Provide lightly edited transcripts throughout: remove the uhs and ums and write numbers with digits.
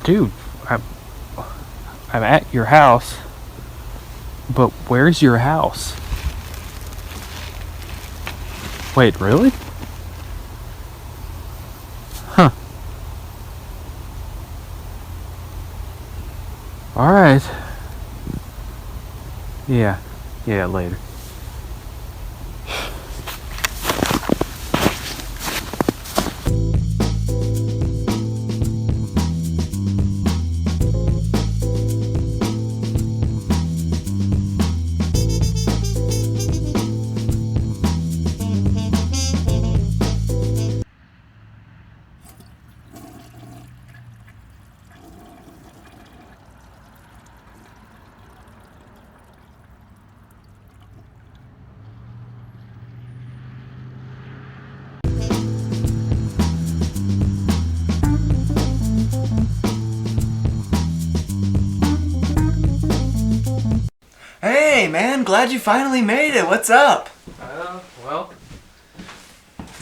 Dude, I'm, I'm at your house, but where's your house? Wait, really? Huh. Alright. Yeah, later. Hey man, glad you finally made it. What's up? Well,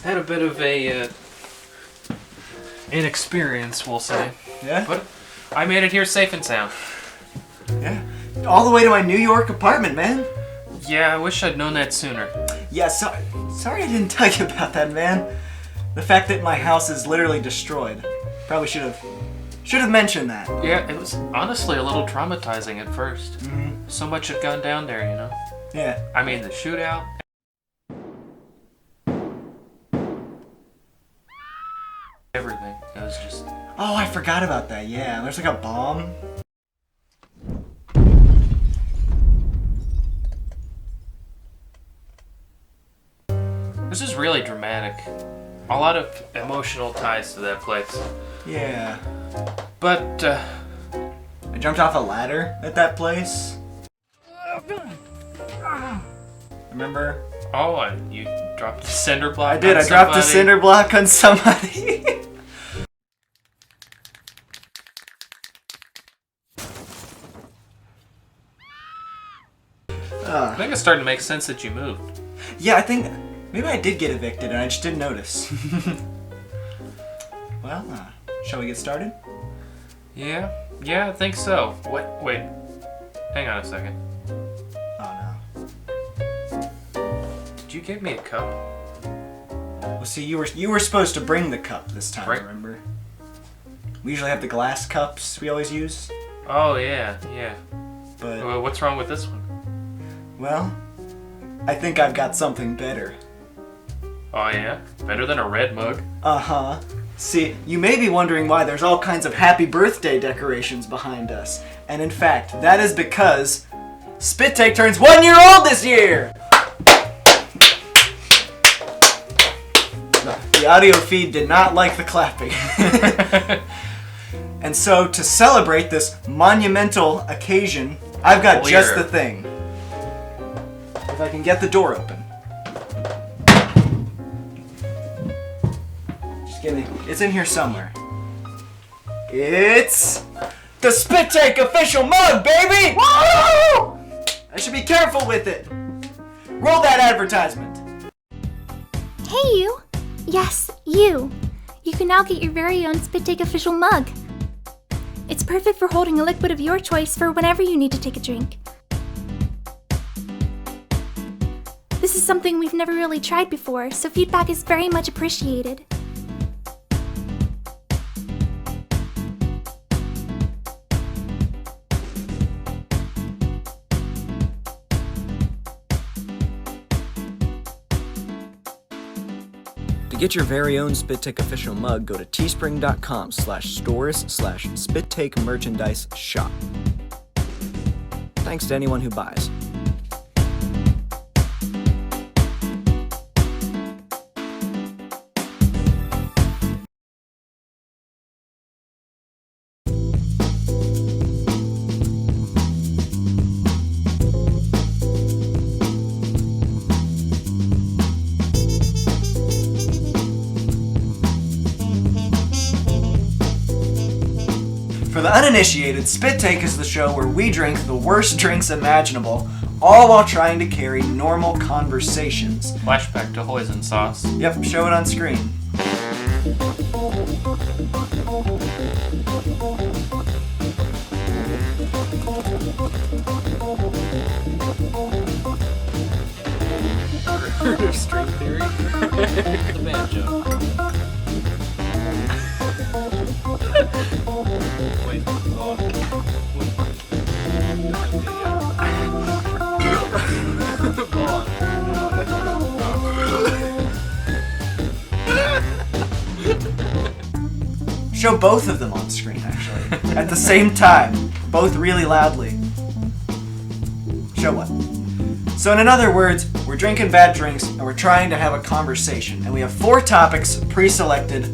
had a bit of a inexperience, we'll say. Yeah? But I made it here safe and sound. Yeah. All the way to my New York apartment, man. Yeah, I wish I'd known that sooner. Yeah, sorry I didn't tell you about that, man. The fact that my house is literally destroyed. Probably should have mentioned that. Yeah, it was honestly a little traumatizing at first. Mm-hmm. So much had gone down there, you know? Yeah. I mean, the shootout. Everything. It was just... Oh, I forgot about that. Yeah, there's like a bomb. This is really dramatic. A lot of emotional ties to that place. Yeah. But, I jumped off a ladder at that place. Remember? oh, and you dropped a cinder block I did. on I dropped a somebody. cinder block on somebody. I think it's starting to make sense that you moved. Yeah, I think maybe I did get evicted and I just didn't notice. Well, shall we get started? Yeah, I think so. Wait. Hang on a second. Oh Did you give me a cup? no. Well, see, you were supposed to bring the cup this time. Right. Remember? We usually have the glass cups we always use, Oh, yeah. but Well, what's wrong with this one? well, I think I've got something better. Oh, yeah? Better than a red mug? Uh-huh. See, you may be wondering why there's all kinds of happy birthday decorations behind us. And in fact, that is because Spit Take turns 1 year old this year! The audio feed did not like the clapping. And so, to celebrate this monumental occasion, I've got just the thing. If I can get the door open. Just kidding. It's in here somewhere. It's the Spit Take official mug, baby! Woo! I should be careful with it. Roll that advertisement. Hey you! Yes, you! You can now get your very own Spit Take official mug. It's perfect for holding a liquid of your choice for whenever you need to take a drink. This is something we've never really tried before, so feedback is very much appreciated. To get your very own Spit Take official mug, go to teespring.com/stores/SpitTake merchandise shop. Thanks to anyone who buys. For the uninitiated, Spit Take is the show where we drink the worst drinks imaginable, all while trying to carry normal conversations. Flashback to hoisin sauce. Yep, show it on screen. String theory. The banjo. Wait. Show both of them on screen, actually. At the same time. Both really loudly. Show what? So in other words, we're drinking bad drinks and we're trying to have a conversation. And we have 4 topics pre-selected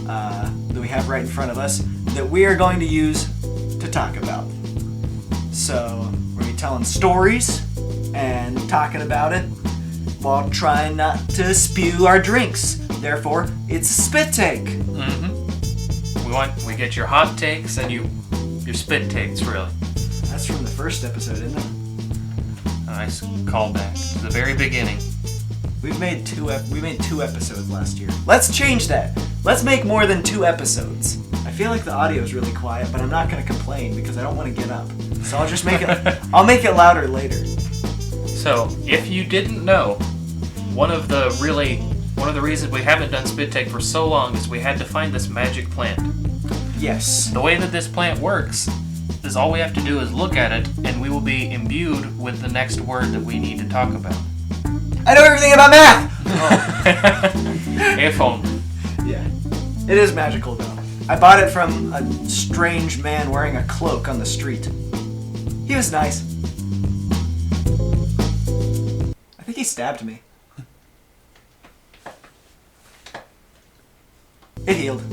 that we have right in front of us that we are going to use to talk about. So we're going to be telling stories and talking about it while trying not to spew our drinks. Therefore, it's a spit take. We get your hot takes and your spit takes, really. That's from the first episode, isn't it? Nice callback to the very beginning. We made two episodes last year. Let's change that. Let's make more than 2 episodes. I feel like the audio is really quiet, but I'm not going to complain because I don't want to get up. So I'll just make it. I'll make it louder later. So, if you didn't know, one of the reasons we haven't done spit take for so long is we had to find this magic plant. Yes. The way that this plant works is all we have to do is look at it, and we will be imbued with the next word that we need to talk about. I know everything about math! If only. Yeah. It is magical, though. I bought it from a strange man wearing a cloak on the street. He was nice. I think he stabbed me. It healed.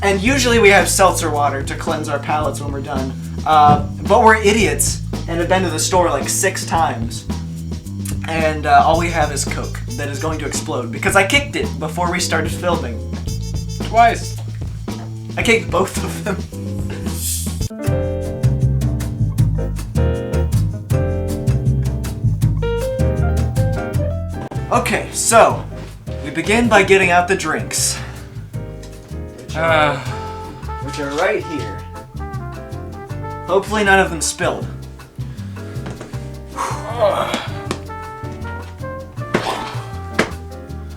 And usually we have seltzer water to cleanse our palates when we're done. But we're idiots and have been to the store like 6 times. And all we have is Coke that is going to explode because I kicked it before we started filming. Twice. I kicked both of them. Okay, so we begin by getting out the drinks. Which are right here. Hopefully none of them spilled.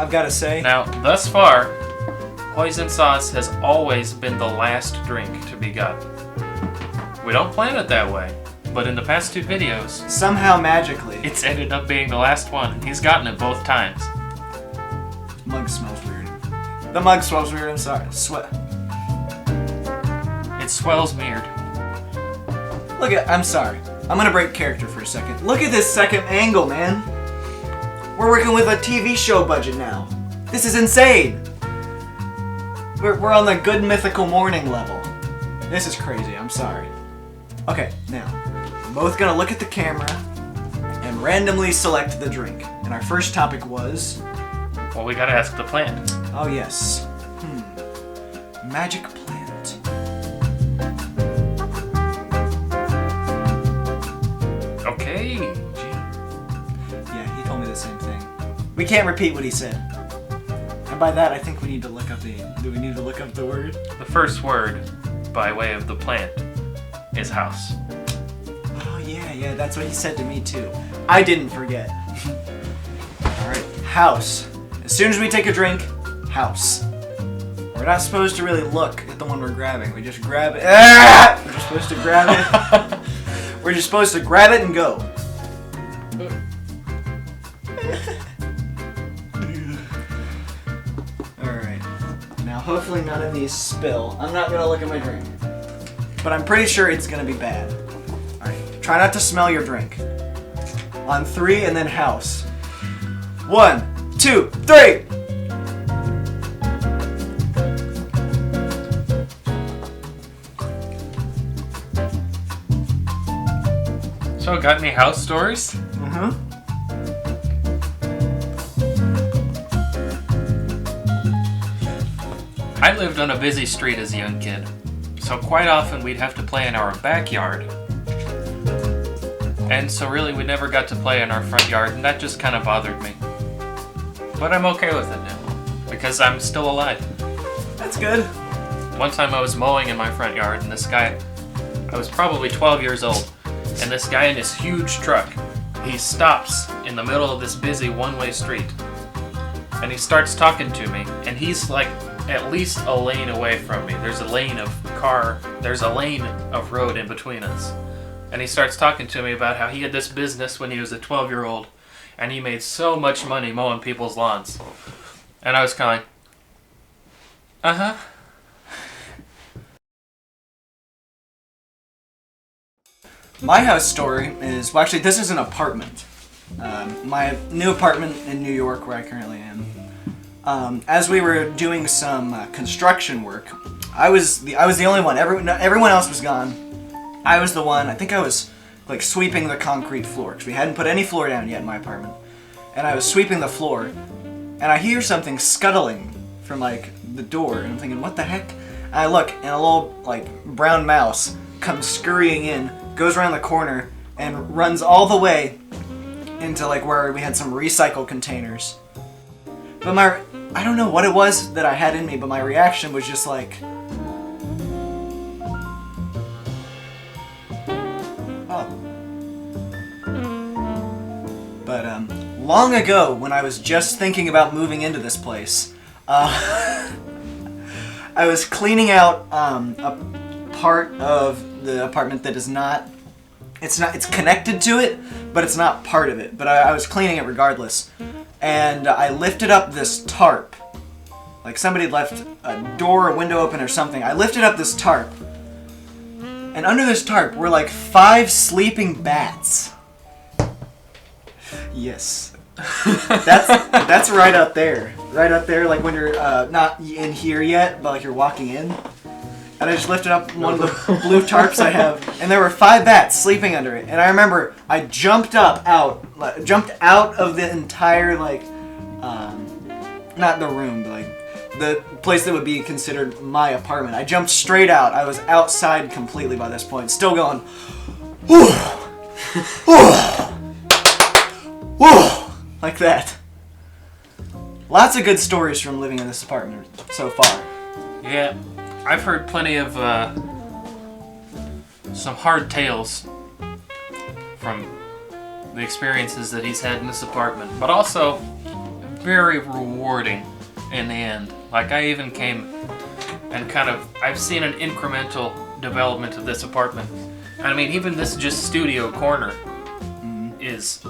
I've got to say... Now, thus far, poison sauce has always been the last drink to be got. We don't plan it that way, but in the past 2 videos, somehow magically, it's ended up being the last one, and he's gotten it both times. Mug smells weird. The mug smells weird, I'm sorry. It swells weird. Look at... I'm sorry. I'm gonna break character for a second. Look at this second angle, man. We're working with a TV show budget now. This is insane. We're on the Good Mythical Morning level. This is crazy, I'm sorry. Okay, now, we're both gonna look at the camera and randomly select the drink. And our first topic was... Well, we gotta ask the plant. Oh, yes. Magic plant. Okay. Yeah, he told me the same thing. We can't repeat what he said. And by that, I think we need to look up the... Do we need to look up the word? The first word, by way of the plant, is house. Oh, yeah, that's what he said to me, too. I didn't forget. Alright, house. As soon as we take a drink, house. We're not supposed to really look at the one we're grabbing. We just grab it. Ah! We're just supposed to grab it. We're just supposed to grab it and go. Alright. Now, hopefully none of these spill. I'm not going to look at my drink. But I'm pretty sure it's going to be bad. Alright. Try not to smell your drink. On 3 and then house. 1, 2, 3! So, got any house stories? I lived on a busy street as a young kid, so quite often we'd have to play in our backyard. And so really we never got to play in our front yard, and that just kind of bothered me. But I'm okay with it now, because I'm still alive. That's good. One time I was mowing in my front yard, and I was probably 12 years old, and this guy in his huge truck he stops in the middle of this busy one-way street. And he starts talking to me, and he's like at least a lane away from me. There's a lane of road in between us. And he starts talking to me about how he had this business when he was a 12-year-old, and he made so much money mowing people's lawns. And I was kind of like, uh-huh. My house story is, well, actually, this is an apartment. My new apartment in New York, where I currently am. As we were doing some construction work, I was the only one. Everyone else was gone. I was the one. I think I was like sweeping the concrete floor because we hadn't put any floor down yet in my apartment. And I was sweeping the floor, and I hear something scuttling from like the door, and I'm thinking, what the heck? And I look, and a little like brown mouse comes scurrying in, goes around the corner, and runs all the way into like where we had some recycle containers. But I don't know what it was that I had in me, but my reaction was just like, oh. But long ago, when I was just thinking about moving into this place, I was cleaning out a part of the apartment that is not. It's connected to it, but it's not part of it. But I was cleaning it regardless. And I lifted up this tarp. Like somebody had left a door or window open or something. I lifted up this tarp. And under this tarp were like 5 sleeping bats. Yes. That's right up there. Right up there, like when you're not in here yet, but like you're walking in. And I just lifted up one of the blue tarps I have, and there were 5 bats sleeping under it. And I remember I jumped out of the entire like, not the room, but like the place that would be considered my apartment. I jumped straight out. I was outside completely by this point, still going, whoo, whoo, whoo, like that. Lots of good stories from living in this apartment so far. Yeah. I've heard plenty of some hard tales from the experiences that he's had in this apartment, but also very rewarding in the end. Like I even came and I've seen an incremental development of this apartment. I mean, even this just studio corner is,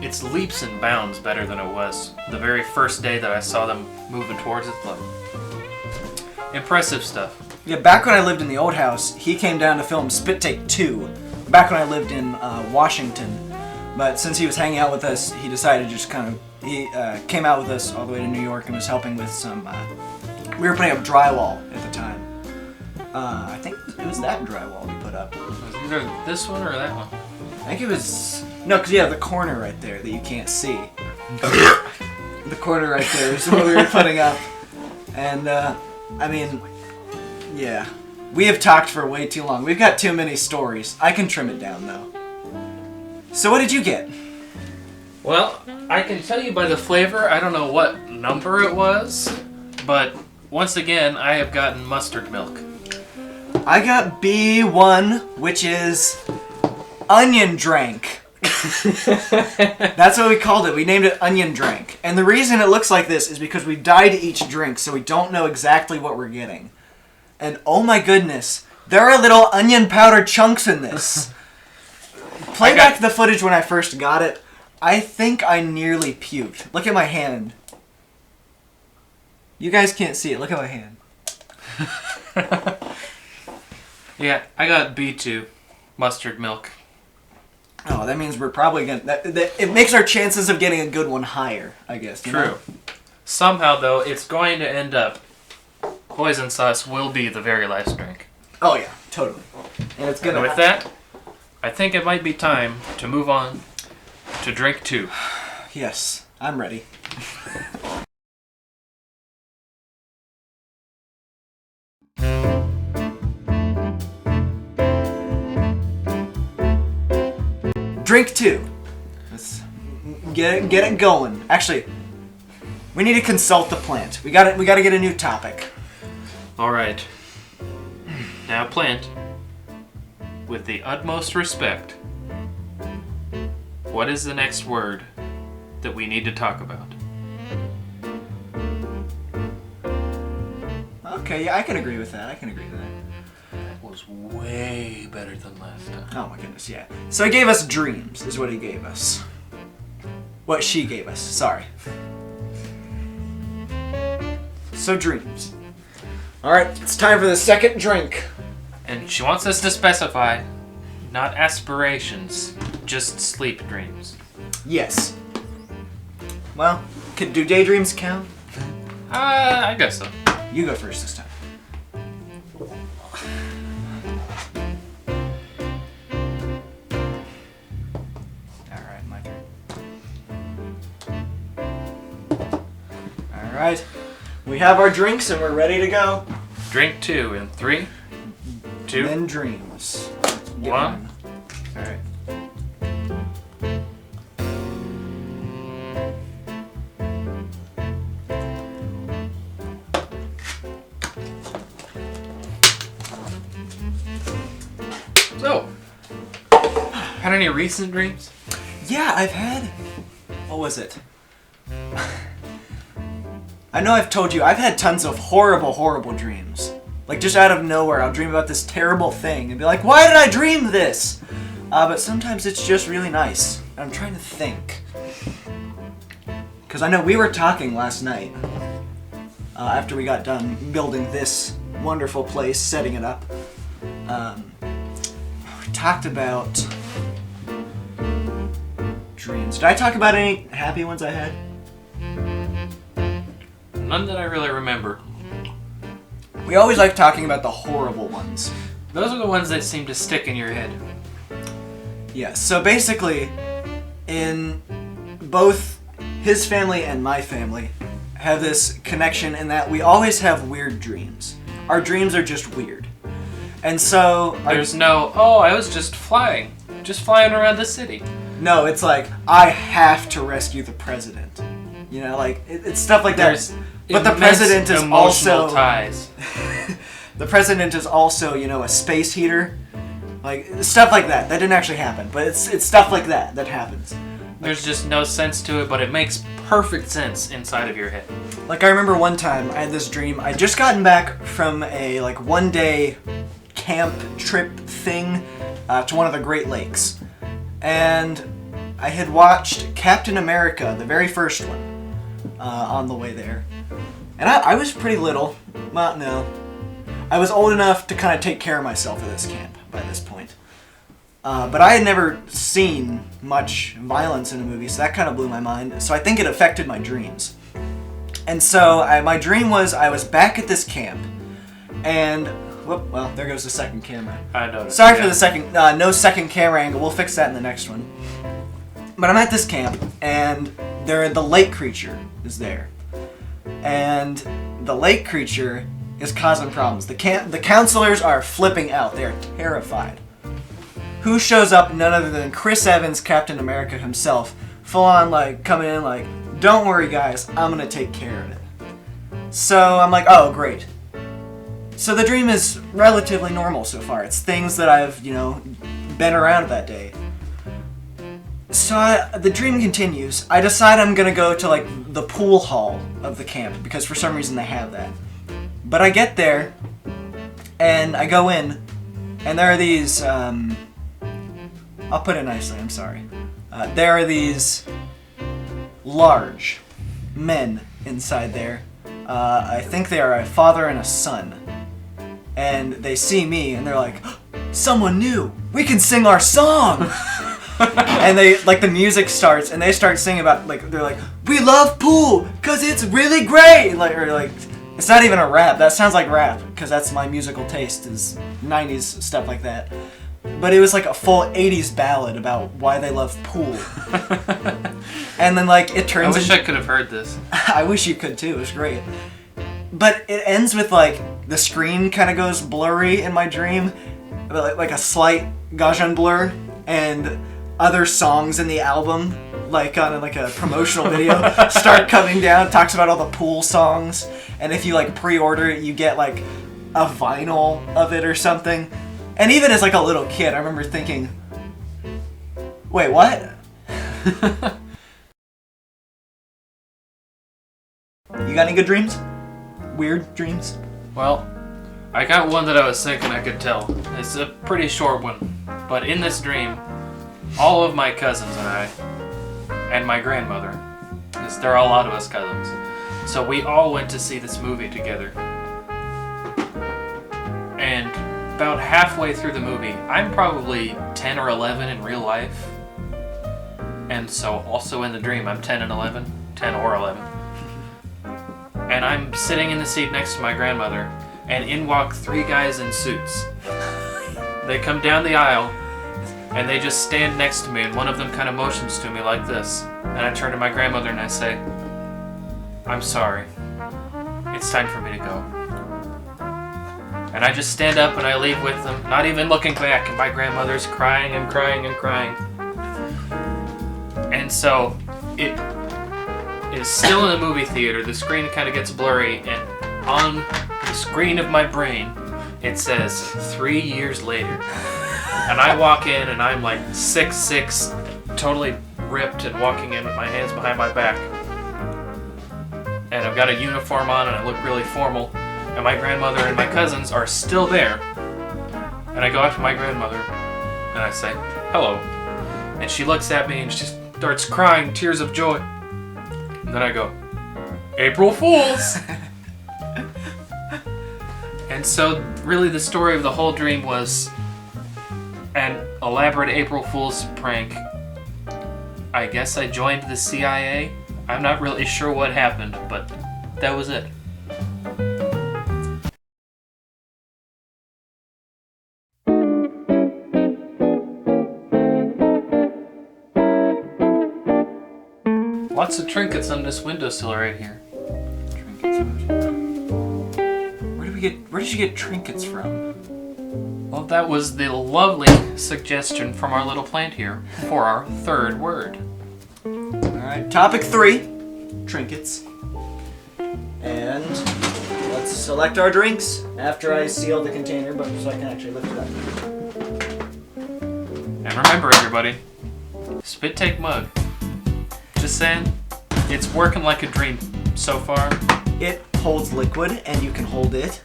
it's leaps and bounds better than it was the very first day that I saw them moving towards it. Impressive stuff. Yeah, back when I lived in the old house, he came down to film Spit Take 2. Back when I lived in Washington. But since he was hanging out with us, he decided to just he came out with us all the way to New York and was helping with some, we were putting up drywall at the time. I think it was that drywall we put up. It was either this one or that one. I think it was, no, because the corner right there that you can't see. The corner right there is what we were putting up. And, I mean, yeah. We have talked for way too long. We've got too many stories. I can trim it down, though. So what did you get? Well, I can tell you by the flavor, I don't know what number it was, but once again, I have gotten mustard milk. I got B1, which is onion drank. That's what we called it. We named it onion drank. And the reason it looks like this is because we dyed each drink, so we don't know exactly what we're getting. And oh my goodness, there are little onion powder chunks in this. Play back the footage when I first got it. I think I nearly puked. Look at my hand. You guys can't see it. Look at my hand. Yeah, I got B2, mustard milk. Oh, that means we're probably gonna. It makes our chances of getting a good one higher, I guess. True. Somehow, though, it's going to end up. Poison sauce will be the very last drink. Oh yeah, totally. And it's gonna. And with that, I think it might be time to move on to drink 2. Yes, I'm ready. Drink 2. Let's get it going. Actually, we need to consult the plant. We got to get a new topic. All right. Now, plant, with the utmost respect, what is the next word that we need to talk about? Okay, yeah, I can agree with that. That was way better than last time. Oh my goodness, yeah. So he gave us dreams, is what he gave us. What she gave us, sorry. So dreams. Alright, it's time for the second drink. And she wants us to specify, not aspirations, just sleep dreams. Yes. Well, do daydreams count? I guess so. You go first this time. Alright, my turn. Alright. We have our drinks and we're ready to go. Drink 2 in 3, 2, Then dreams. Get 1. Alright. So, had any recent dreams? Yeah, I've had... What was it? I know I've told you, I've had tons of horrible dreams. Like, just out of nowhere, I'll dream about this terrible thing and be like, why did I dream this? But sometimes it's just really nice. I'm trying to think. Because I know we were talking last night, after we got done building this wonderful place, setting it up. We talked about dreams. Did I talk about any happy ones I had? None that I really remember. We always like talking about the horrible ones. Those are the ones that seem to stick in your head. Yeah, so basically, in both his family and my family have this connection in that we always have weird dreams. Our dreams are just weird. And so... There's no, oh, I was just flying around the city. No, it's like, I have to rescue the president. You know, like, it's stuff like that. But the president is also... ties. The president is also, you know, a space heater. Like, stuff like that. That didn't actually happen, but it's stuff like that that happens. There's just no sense to it, but it makes perfect sense inside of your head. Like, I remember one time I had this dream. I'd just gotten back from a, like, one-day camp trip thing to one of the Great Lakes. And I had watched Captain America, the very first one, on the way there. And I was pretty little. Well, no. I was old enough to kind of take care of myself at this camp by this point. But I had never seen much violence in a movie, so that kind of blew my mind. So I think it affected my dreams. And so my dream was I was back at this camp, and whoop, well, there goes the second camera. I noticed. Sorry for the second, no second camera angle. We'll fix that in the next one. But I'm at this camp, and the lake creature is there, and the lake creature is causing problems. The counselors are flipping out. They are terrified. Who shows up? None other than Chris Evans, Captain America himself, full on like coming in like, don't worry guys, I'm gonna take care of it. So I'm like, oh great. So the dream is relatively normal so far. It's things that I've, you know, been around that day. So the dream continues. I decide I'm gonna go to like the pool hall of the camp because for some reason they have that. But I get there and I go in and there are these, I'll put it nicely, I'm sorry. There are these large men inside there. I think they are a father and a son. And they see me and they're like, someone new! We can sing our song! And they, like, the music starts and they start singing about, like, they're like, we love pool, cause it's really great! Like, or like, it's not even a rap, that sounds like rap, cause that's my musical taste, is 90s stuff like that. But it was like a full 80s ballad about why they love pool. And then, like, it turns I wish I could have heard this. I wish you could too, it was great. But it ends with, like, the screen kind of goes blurry in my dream, like a slight Gaussian blur, and other songs in the album, like on like a promotional video, start coming down. It talks about all the pool songs, and if you like pre-order it, you get like a vinyl of it or something. And even as like a little kid, I remember thinking, wait, what? You got any good dreams? Weird dreams? Well, I got one that I was thinking I could tell. It's a pretty short one. But in this dream, all of my cousins and I, and my grandmother, because there are a lot of us cousins, so we all went to see this movie together. And about halfway through the movie, I'm probably 10 or 11 in real life. And so also in the dream, I'm 10 or 11. And I'm sitting in the seat next to my grandmother, and in walk 3 guys in suits. They come down the aisle, and they just stand next to me, and one of them kind of motions to me like this. And I turn to my grandmother and I say, "I'm sorry. It's time for me to go." And I just stand up and I leave with them, not even looking back, and my grandmother's crying and crying and crying. And so it is still in the movie theater. The screen kind of gets blurry, and on the screen of my brain it says 3 years later. And I walk in and I'm like 6'6", totally ripped, and walking in with my hands behind my back. And I've got a uniform on and I look really formal. And my grandmother and my cousins are still there. And I go up to my grandmother and I say, "Hello." And she looks at me and she starts crying tears of joy. And then I go, "April Fools!" And so really the story of the whole dream was an elaborate April Fool's prank. I guess I joined the CIA. I'm not really sure what happened, but that was it. Lots of trinkets on this windowsill right here. Where did you get trinkets from? Well, that was the lovely suggestion from our little plant here for our 3rd word. Alright, topic 3, trinkets. And let's select our drinks after I seal the container, but so I can actually lift it up. And remember, everybody, spit take mug. Just saying, it's working like a dream so far. It holds liquid and you can hold it.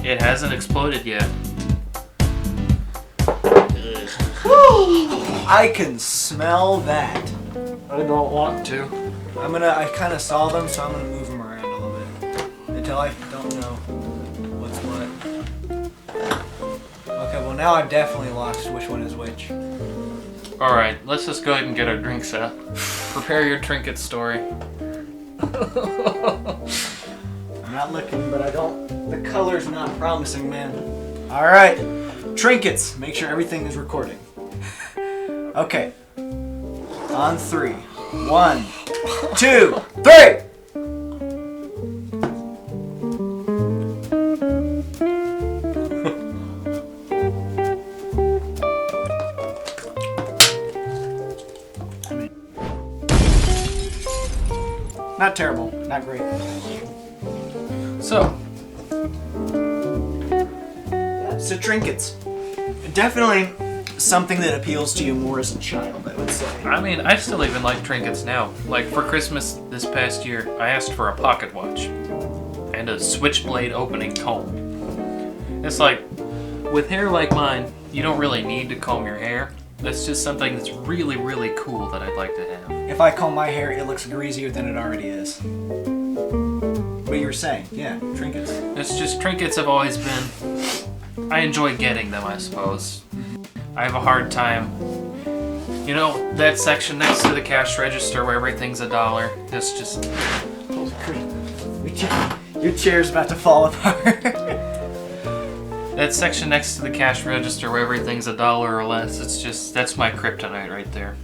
It hasn't exploded yet. I can smell that. I don't want to. I kind of saw them, so I'm gonna move them around a little bit until I don't know what's what. Okay, well now I've definitely lost which one is which. Alright, let's just go ahead and get our drinks out. Prepare your trinket story. I'm not looking, but the color's not promising, man. Alright, trinkets. Make sure everything is recording. Okay. On 3. 1, 2, 3! Not terrible, not great. So trinkets. Definitely something that appeals to you more as a child, I would say. I mean, I still even like trinkets now. Like for Christmas this past year, I asked for a pocket watch and a switchblade opening comb. It's like, with hair like mine, you don't really need to comb your hair. That's just something that's really, really cool that I'd like to have. If I comb my hair, it looks greasier than it already is. What you were saying, yeah, trinkets. It's just, trinkets have always been, I enjoy getting them, I suppose. I have a hard time, you know, that section next to the cash register where everything's $1. It's just... Holy crap. Your chair's about to fall apart. That section next to the cash register where everything's $1 or less, it's just, that's my kryptonite right there.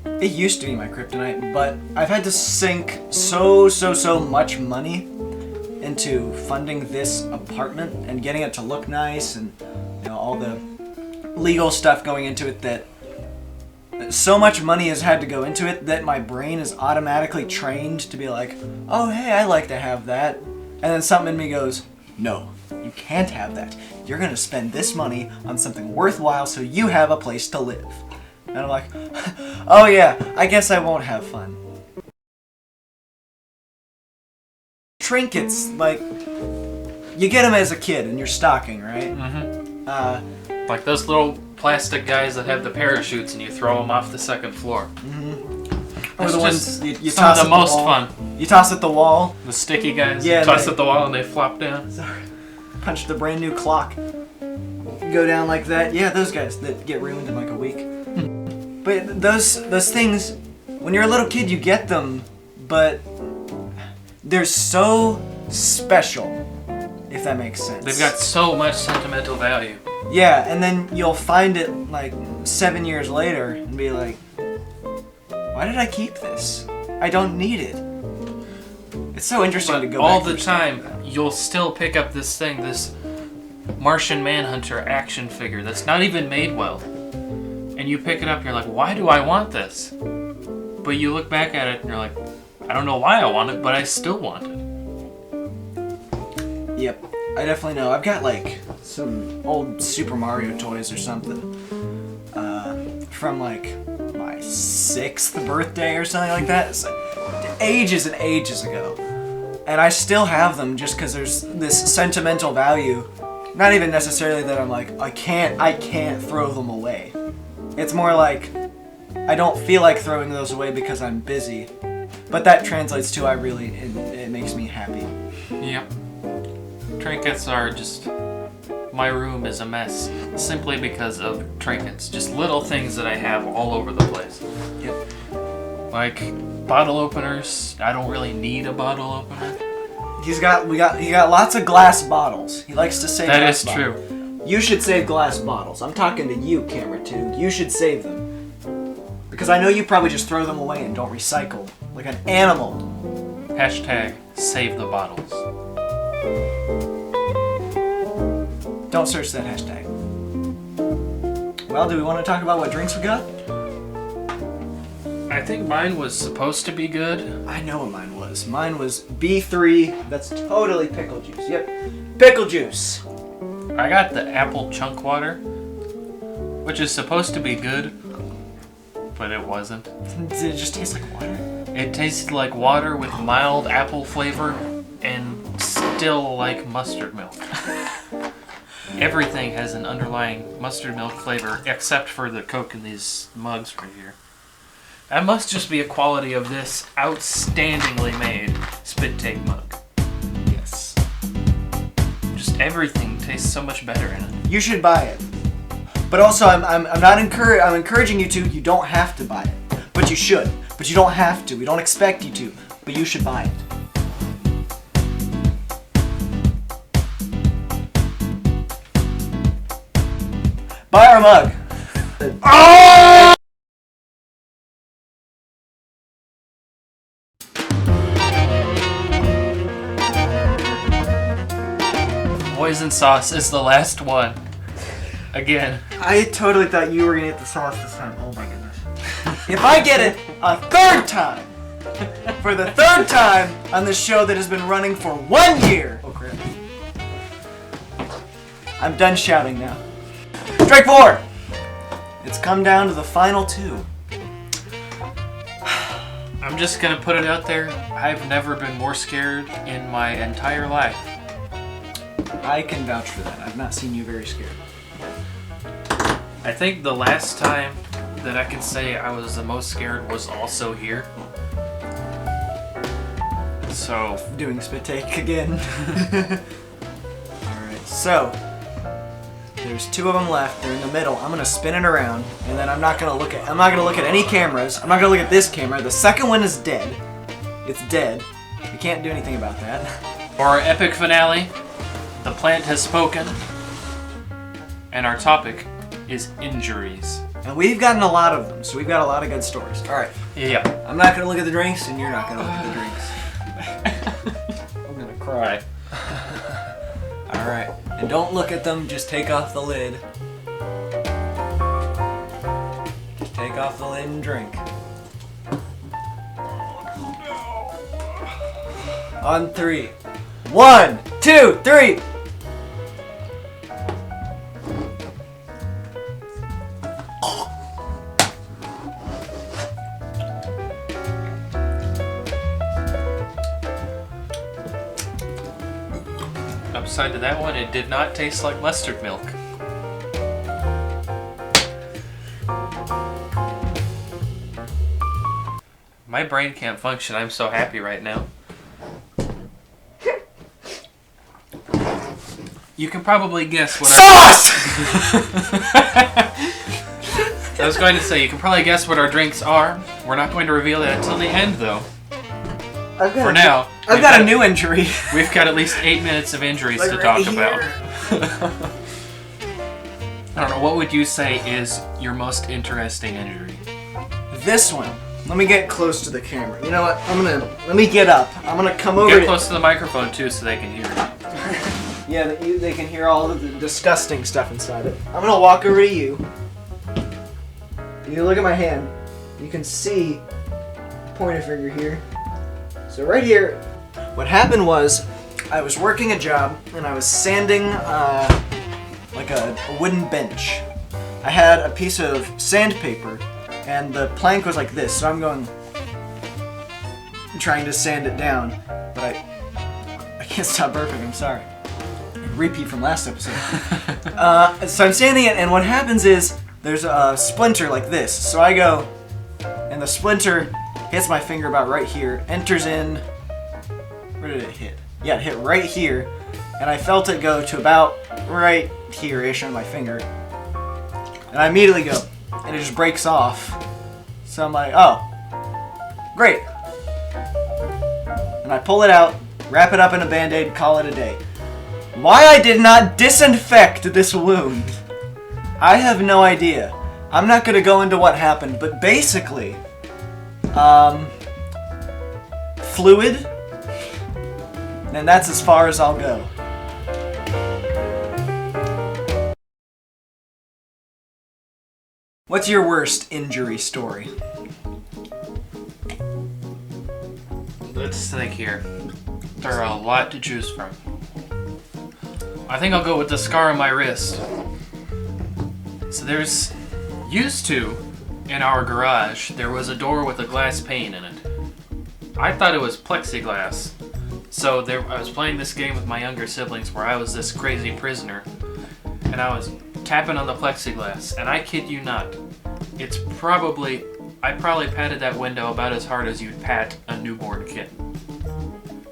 It used to be my kryptonite, but I've had to sink so much money into funding this apartment and getting it to look nice, and you know, all the legal stuff going into it, that so much money has had to go into it that my brain is automatically trained to be like, oh hey, I like to have that. And then something in me goes, no, you can't have that. You're gonna spend this money on something worthwhile so you have a place to live. And And I'm like, oh yeah, I guess I won't have fun. Trinkets, like, you get them as a kid in your stocking, right? Mm-hmm. Like those little plastic guys that have the parachutes and you throw them off the second floor. Mm-hmm. Or the ones you some toss of the at most the wall. fun. You toss at the wall. The sticky guys, Yeah, you toss at the wall and they flop down. Sorry. Punch the brand new clock. Go down like that. Yeah, those guys that get ruined in like a week. But those things, when you're a little kid, you get them, but they're so special, if that makes sense. They've got so much sentimental value. Yeah, and then you'll find it like 7 years later and be like, why did I keep this? I don't need it. It's so interesting But to go all back the through time, stuff like that. you'll still pick up this thing, this Martian Manhunter action figure that's not even made well. And you pick it up and you're like, why do I want this? But you look back at it and you're like, I don't know why I want it, but I still want it. Yep, I definitely know. I've got like some old Super Mario toys or something from like my 6th birthday or something like that. It's ages and ages ago. And I still have them just because there's this sentimental value. Not even necessarily that I'm like, I can't throw them away. It's more like, I don't feel like throwing those away because I'm busy. But that translates to it makes me happy. Yep. Trinkets are just... My room is a mess simply because of trinkets. Just little things that I have all over the place. Yep. Like bottle openers. I don't really need a bottle opener. He got lots of glass bottles. He likes to save That glass is bottles. true. You should save glass bottles. I'm talking to you, Camera 2. You should save them. Because I know you probably just throw them away and don't recycle. Like an animal. Hashtag save the bottles. Don't search that hashtag. Well, do we want to talk about what drinks we got? I think mine was supposed to be good. I know what mine was. Mine was B3. That's totally pickle juice. Yep. Pickle juice. I got the apple chunk water, which is supposed to be good, but it wasn't. Did it just taste like water? It tasted like water with mild apple flavor and still like mustard milk. Everything has an underlying mustard milk flavor except for the Coke in these mugs right here. That must just be a quality of this outstandingly made spit take mug. Yes. Just everything tastes so much better in it. You should buy it. But also, I'm encouraging you to. You don't have to buy it, but you should. But you don't have to. We don't expect you to. But you should buy it. Buy our mug. Oh! Poison sauce is the last one. Again. I totally thought you were gonna get the sauce this time. Oh my goodness. If I get it a third time, for the third time on this show that has been running for 1 year. Oh crap. I'm done shouting now. Strike 4! It's come down to the final 2. I'm just gonna put it out there. I've never been more scared in my entire life. I can vouch for that. I've not seen you very scared. I think the last time that I can say I was the most scared was also here. So, Doing spit take again. Alright, so there's 2 of them left. They're in the middle. I'm gonna spin it around, and then I'm not gonna look at any cameras. I'm not gonna look at this camera. The second one is dead. It's dead. We can't do anything about that. for our epic finale, the plant has spoken, and our topic is injuries. And we've gotten a lot of them, so we've got a lot of good stories. Alright. Yeah. I'm not gonna look at the drinks, and you're not gonna look at the drinks. I'm gonna cry. Alright. And don't look at them, just take off the lid. Just take off the lid and drink. On 3. 1, 2, 3! upside to that one, it did not taste like mustard milk. My brain can't function. I'm so happy right now. You can probably guess what Sauce! I was going to say, you can probably guess what our drinks are. We're not going to reveal that until the end, though. For now. I've got a new injury. We've got at least 8 minutes of injuries to talk about. I don't know, what would you say is your most interesting injury? This one. Let me get close to the camera. You know what? Let me get up. I'm gonna come over. Get close to the microphone too so they can hear it. Yeah, they can hear all of the disgusting stuff inside it. I'm gonna walk over to you. You look at my hand. You can see pointer finger here. So right here, what happened was I was working a job and I was sanding like a wooden bench. I had a piece of sandpaper and the plank was like this, so I'm trying to sand it down, but I can't stop burping, I'm sorry. Repeat from last episode. So I'm sanding it, and what happens is there's a splinter like this. So I go, and the splinter hits my finger about right here, enters in, where did it hit? Yeah, it hit right here, and I felt it go to about right here-ish on my finger. And I immediately go, and it just breaks off. So I'm like, oh, great. And I pull it out, wrap it up in a Band-Aid, call it a day. Why I did not disinfect this wound, I have no idea. I'm not going to go into what happened, but basically, fluid, and that's as far as I'll go. What's your worst injury story? Let's think here. There are a lot to choose from. I think I'll go with the scar on my wrist. So there's used to, in our garage, there was a door with a glass pane in it. I thought it was plexiglass. So I was playing this game with my younger siblings where I was this crazy prisoner. And I was tapping on the plexiglass. And I kid you not, I probably patted that window about as hard as you'd pat a newborn kitten.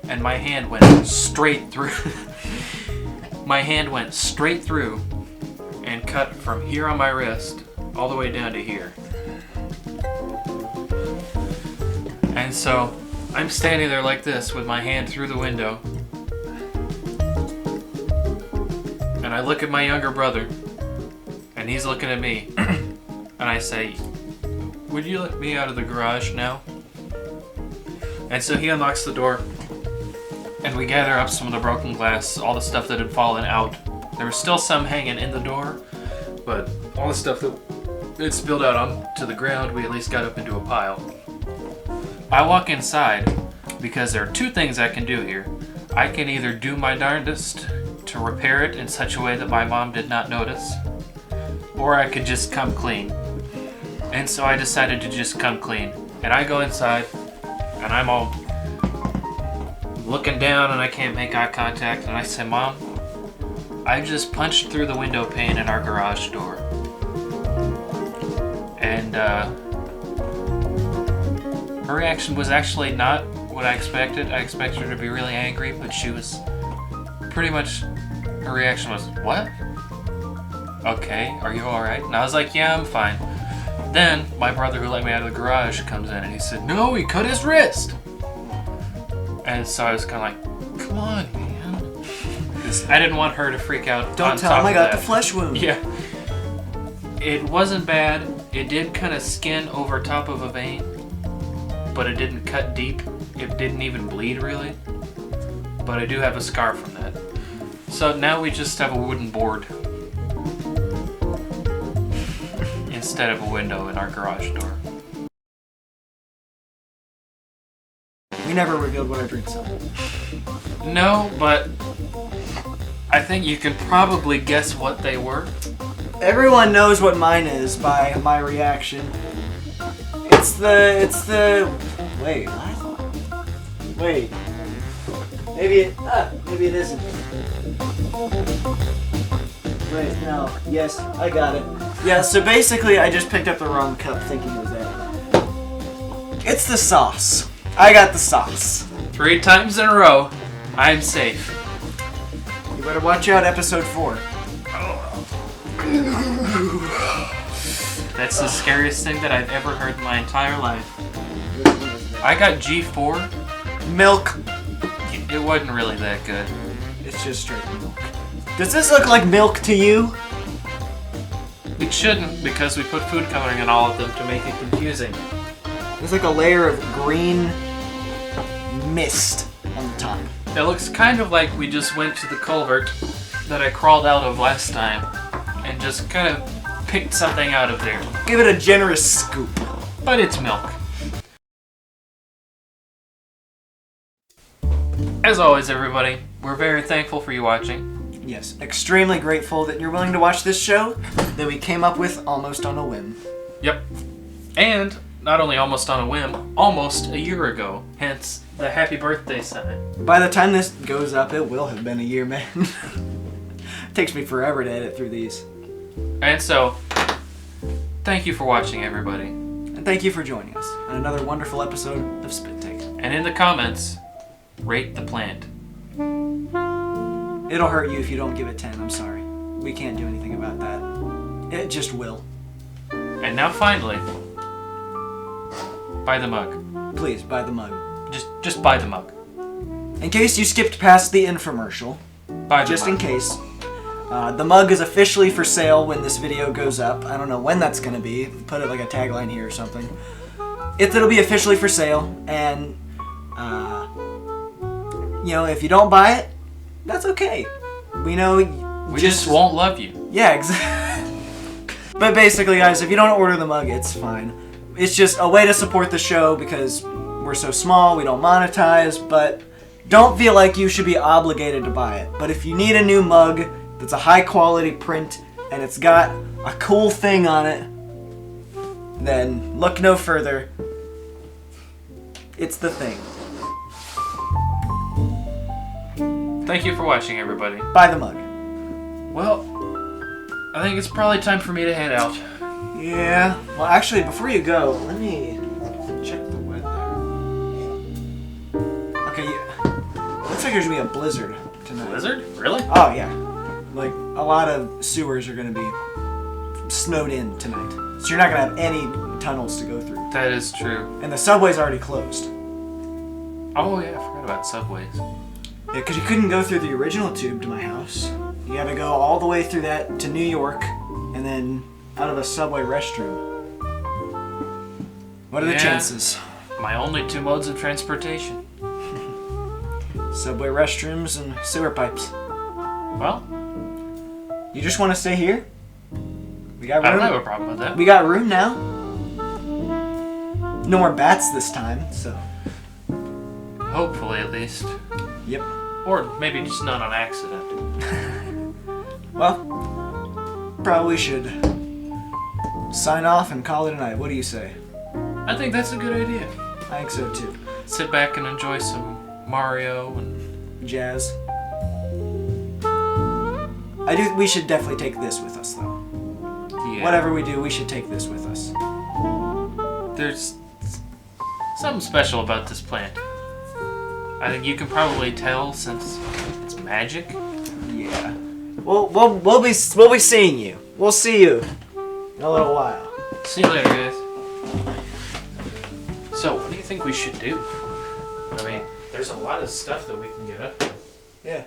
And my hand went straight through. My hand went straight through and cut from here on my wrist all the way down to here. And so I'm standing there like this with my hand through the window. And I look at my younger brother and he's looking at me. And I say, "Would you let me out of the garage now?" And so he unlocks the door. And we gather up some of the broken glass, all the stuff that had fallen out. There was still some hanging in the door, but all the stuff that had spilled out onto the ground, we at least got up into a pile. I walk inside because there are two things I can do here. I can either do my darndest to repair it in such a way that my mom did not notice, or I could just come clean. And so I decided to just come clean. And I go inside, and I'm all looking down and I can't make eye contact, and I say, "Mom, I just punched through the window pane in our garage door." And her reaction was actually not what I expected. I expected her to be really angry, but she was pretty much, her reaction was, "What? Okay, are you alright?" And I was like, "Yeah, I'm fine." Then my brother who let me out of the garage comes in and he said, "No, he cut his wrist." And so I was kind of like, "Come on, man." Because I didn't want her to freak out. Don't tell him I got the flesh wound. Yeah. It wasn't bad. It did kind of skin over top of a vein, but it didn't cut deep. It didn't even bleed really. But I do have a scar from that. So now we just have a wooden board instead of a window in our garage door. We never revealed what our drinks are. No, but I think you can probably guess what they were. Everyone knows what mine is by my reaction. It's the. Wait, what? Wait. Maybe it isn't. Wait, no. Yes, I got it. Yeah, so basically I just picked up the wrong cup thinking it was that. It's the sauce. I got the sauce. 3 times in a row, I'm safe. You better watch out, episode 4. That's the scariest thing that I've ever heard in my entire life. I got G4. Milk. It wasn't really that good. It's just straight milk. Does this look like milk to you? It shouldn't, because we put food coloring on all of them to make it confusing. There's like a layer of green mist on the top. It looks kind of like we just went to the culvert that I crawled out of last time and just kind of picked something out of there. Give it a generous scoop. But it's milk. As always, everybody, we're very thankful for you watching. Yes, extremely grateful that you're willing to watch this show that we came up with almost on a whim. Yep. And not only almost on a whim, almost a year ago. Hence the happy birthday sign. By the time this goes up, it will have been a year, man. Takes me forever to edit through these. And so, thank you for watching, everybody. And thank you for joining us on another wonderful episode of Spit Take. And in the comments, rate the plant. It'll hurt you if you don't give it 10, I'm sorry. We can't do anything about that. It just will. And now finally, buy the mug. Please, buy the mug. Just buy the mug. In case you skipped past the infomercial, Buy the just mug. in case, the mug is officially for sale when this video goes up. I don't know when that's going to be. Put it like a tagline here or something. It'll be officially for sale, and, if you don't buy it, that's okay. We know... We just won't love you. Yeah, exactly. But basically, guys, if you don't order the mug, it's fine. It's just a way to support the show because we're so small, we don't monetize, but don't feel like you should be obligated to buy it. But if you need a new mug that's a high quality print and it's got a cool thing on it, then look no further. It's the thing. Thank you for watching, everybody. Buy the mug. Well, I think it's probably time for me to head out. Yeah. Well, actually, before you go, let me check the weather. Okay, looks like there's gonna be a blizzard tonight. Blizzard? Really? Oh, yeah. Like, a lot of sewers are gonna be snowed in tonight. So you're not gonna have any tunnels to go through. That is true. And the subway's already closed. Oh yeah, I forgot about subways. Yeah, because you couldn't go through the original tube to my house. You had to go all the way through that to New York, and then out of a subway restroom. What are the chances? My only 2 modes of transportation. Subway restrooms and sewer pipes. Well, You just want to stay here? We got room. I don't have a problem with that. We got room now. No more bats this time, so. Hopefully, at least. Yep. Or maybe just not on accident. Well, probably should sign off and call it a night. What do you say? I think that's a good idea. I think so too. Sit back and enjoy some Mario and... Jazz. We should definitely take this with us, though. Yeah. Whatever we do, we should take this with us. There's something special about this plant. I think you can probably tell since it's magic. Yeah. We'll be seeing you. We'll see you in a little while. See you later, guys. So, what do you think we should do? I mean, there's a lot of stuff that we can get up to. Yeah.